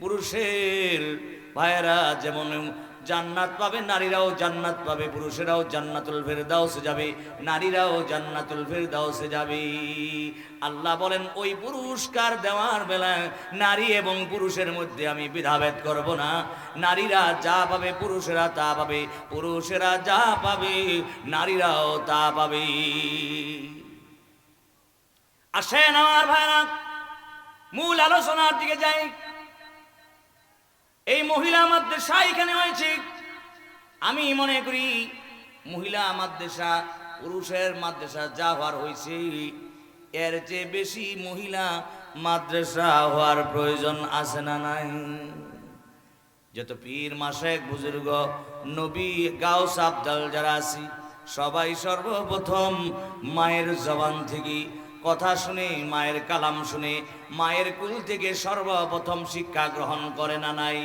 পুরুষের ভাইয়েরা যেমন জান্নাত পাবে, নারীরাও জান্নাত পাবে, পুরুষেরাও জান্নাতুল ফেরদাউসে যাবে, নারীরাও জান্নাতুল ফেরদাউসে যাবে। আল্লাহ বলেন ওই পুরস্কার দেওয়ার বেলায় নারী এবং পুরুষের মধ্যে আমি বিধাভেদ করব না। নারীরা যা পাবে পুরুষেরা তা পাবে, পুরুষেরা যা পাবে নারীরাও তা পাবে। আসেন আমার ভাইরা, মূল আলোচনার দিকে যাই। এই মহিলা মাদ্রাসা এখানে হয়েছে। আমি মনে করি মহিলা মাদ্রাসা পুরুষের মাদ্রাসা যা হওয়ার হয়েছে, এর চেয়ে বেশি মহিলা মাদ্রাসা হওয়ার প্রয়োজন আছে না নাই? যত পীর মাশায়েখ বুজুর্গ নবী গাউস আবদাল যারা আছি, সবাই সর্বপ্রথম মায়ের জবান থেকে কথা শুনে, মায়ের কালাম শুনে, মায়ের কুল থেকে সর্বপ্রথম শিক্ষা গ্রহণ করে না নাই?